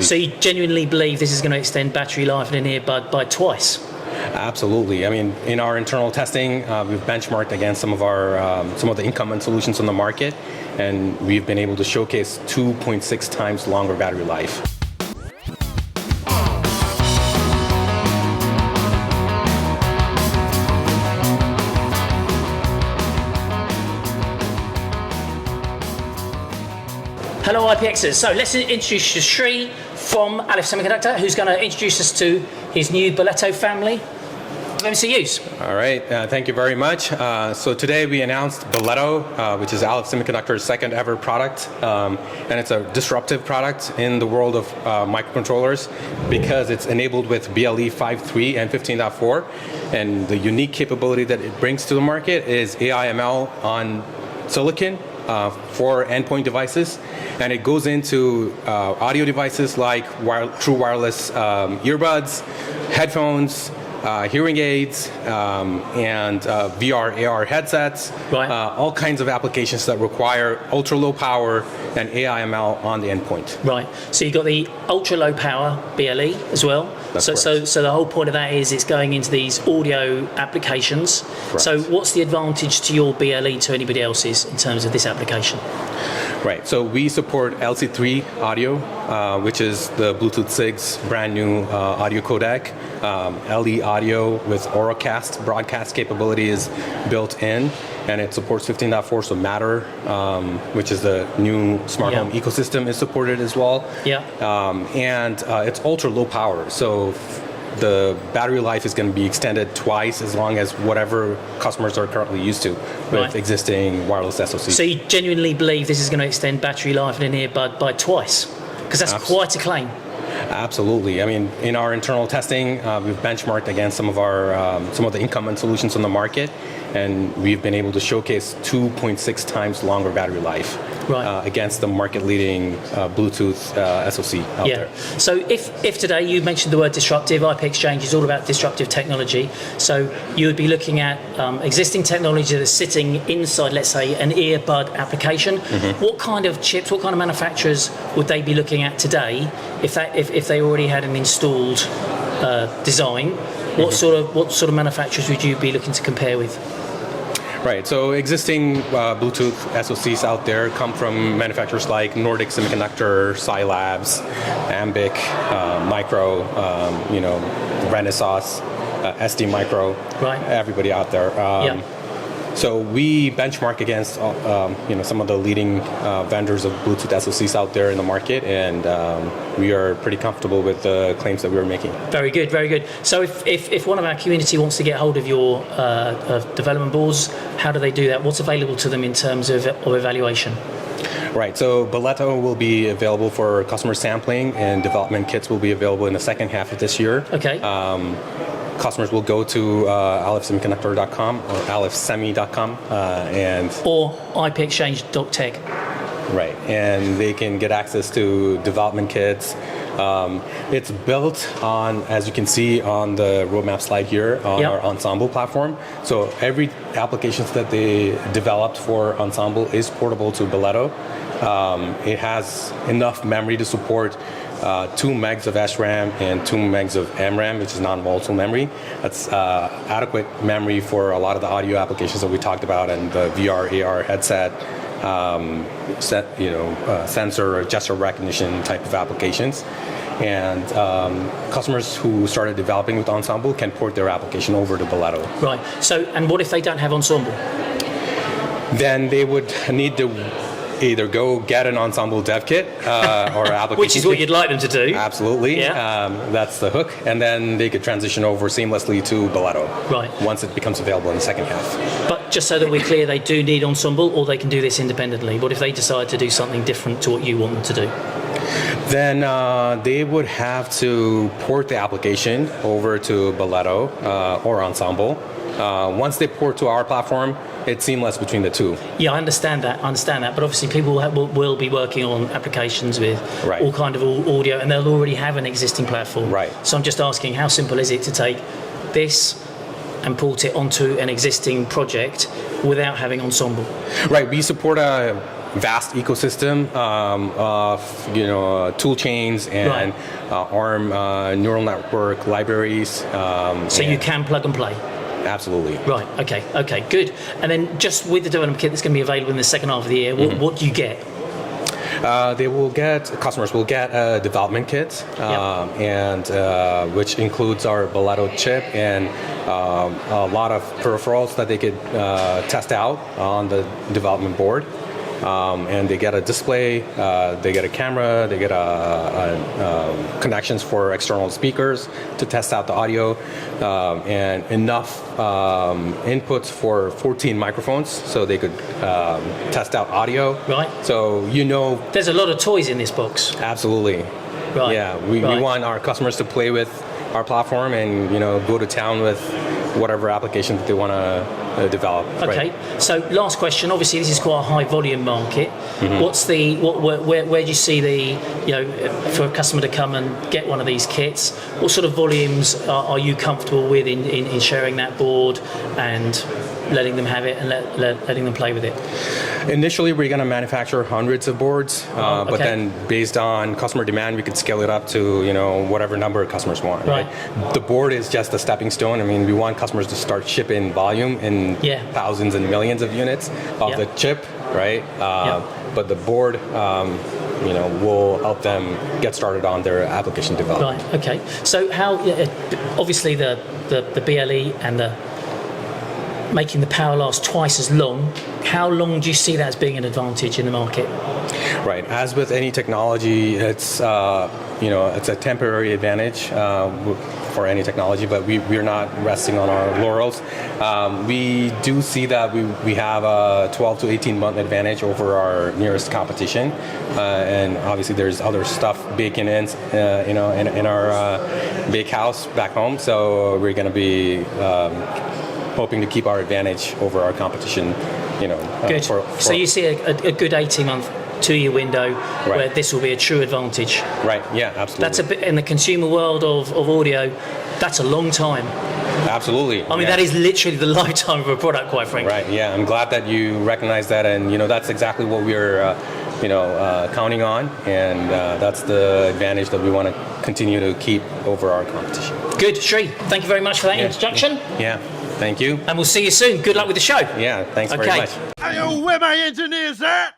So you genuinely believe this is going to extend battery life in an earbud by twice? Absolutely. I mean, in our internal testing, we've benchmarked against some of the incumbent solutions on the market, and we've been able to showcase 2.6 times longer battery life. Hello IPXers, so let's introduce you to Sri from Aleph Semiconductor, who's going to introduce us to his new Boleto family of MCUs. All right, thank you very much. So today we announced Boleto, which is Aleph Semiconductor's second ever product, and it's a disruptive product in the world of microcontrollers because it's enabled with BLE 5.3 and 15.4, and the unique capability that it brings to the market is AI/ML on silicon for endpoint devices, and it goes into audio devices like true wireless earbuds, headphones, hearing aids, and VR/AR headsets, Right. All kinds of applications that require ultra low power and AI/ML on the endpoint. Right, so you've got the ultra low power BLE as well. That's So the whole point of that is it's going into these audio applications. Correct. So what's the advantage to your BLE to anybody else's in terms of this application? Right, so we support LC3 audio, which is the Bluetooth SIG's brand new audio codec. LE audio with Auracast broadcast capability is built in, and it supports 15.4, so Matter, which is the new smart home ecosystem, is supported as well. Yeah. And it's ultra low power, so the battery life is going to be extended twice as long as whatever customers are currently used to with Right. existing wireless SoCs. So you genuinely believe this is going to extend battery life in an earbud by twice? Because that's quite a claim. Absolutely. I mean, in our internal testing, we've benchmarked against some of the incumbent solutions on the market, and we've been able to showcase 2.6 times longer battery life against the market-leading Bluetooth SoC out there. So if today you mentioned the word disruptive, IP Exchange is all about disruptive technology. So you would be looking at existing technology that's sitting inside, let's say, an earbud application. Mm-hmm. What kind of chips, what kind of manufacturers would they be looking at today if they already had an installed design? What sort of manufacturers would you be looking to compare with? Right, so existing Bluetooth SoCs out there come from manufacturers like Nordic Semiconductor, Scilabs, Ambic, Micro, Renesas, SD Micro, everybody out there. So we benchmark against some of the leading vendors of Bluetooth SoCs out there in the market, and we are pretty comfortable with the claims that we were making. Very good, very good. So if one of our community wants to get hold of your development boards, how do they do that? What's available to them in terms of evaluation? Right, so Boleto will be available for customer sampling, and development kits will be available in the second half of this year. Okay. Customers will go to alephsemiconductor.com or alephsemi.com or ipexchange.tech. Right, and they can get access to development kits. It's built on, as you can see on the roadmap slide here, on our Ensemble platform. So every applications that they developed for Ensemble is portable to Boleto. It has enough memory to support 2 megs of SRAM and 2 megs of MRAM, which is non-volatile memory. That's adequate memory for a lot of the audio applications that we talked about, and the VR/AR headset, sensor or gesture recognition type of applications. And customers who started developing with Ensemble can port their application over to Boleto. Right. So, and what if they don't have Ensemble? Then they would need to either go get an Ensemble dev kit or application Which is what you'd like them to do. Absolutely. Yeah. That's the hook. And then they could transition over seamlessly to Boleto once it becomes available in the second half. But just so that we're clear, they do need Ensemble, or they can do this independently. What if they decide to do something different to what you want them to do? Then they would have to port the application over to Boleto or Ensemble. Once they port to our platform, it's seamless between the two. Yeah, I understand that. But obviously, people will be working on applications with all kind of audio, and they'll already have an existing platform. Right. So I'm just asking, how simple is it to take this and port it onto an existing project without having Ensemble? Right. We support vast ecosystem of tool chains and ARM neural network libraries. So you can plug and play. Absolutely. Right. Okay. Good. And then just with the development kit that's going to be available in the second half of the year, what do you get? Customers will get a development kit, and which includes our Boleto chip and a lot of peripherals that they could test out on the development board. And they get a display, they get a camera, they get connections for external speakers to test out the audio, and enough inputs for 14 microphones so they could test out audio. Right. So there's a lot of toys in this box. Absolutely. Right. Yeah, we want our customers to play with our platform and go to town with whatever application that they want to develop. Okay. Right. So last question. Obviously, this is quite a high volume market. Where do you see for a customer to come and get one of these kits? What sort of volumes are you comfortable with in sharing that board and letting them have it and letting them play with it? Initially, we're going to manufacture hundreds of boards, but then based on customer demand, we could scale it up to whatever number of customers want. Right. The board is just a stepping stone. I mean, we want customers to start shipping volume in thousands and millions of units of the chip, right? But the board, will help them get started on their application development. Right. Okay. So how? Obviously, the BLE and the making the power last twice as long. How long do you see that as being an advantage in the market? Right. As with any technology, it's it's a temporary advantage for any technology, but we're not resting on our laurels. We do see that we have a 12 to 18 month advantage over our nearest competition, and obviously there's other stuff baking in our bake house back home. So we're going to be hoping to keep our advantage over our competition. Good. So you see a good 18-month, 2-year window where this will be a true advantage. Right. Yeah. Absolutely. That's a bit in the consumer world of audio. That's a long time. Absolutely. I mean, that is literally the lifetime of a product, quite frankly. Right. Yeah. I'm glad that you recognize that, and that's exactly what we're counting on, and that's the advantage that we want to continue to keep over our competition. Good, Sri. Thank you very much for that introduction. Yeah. Thank you. And we'll see you soon. Good luck with the show. Yeah. Thanks very much. Hey, yo, where my engineers at?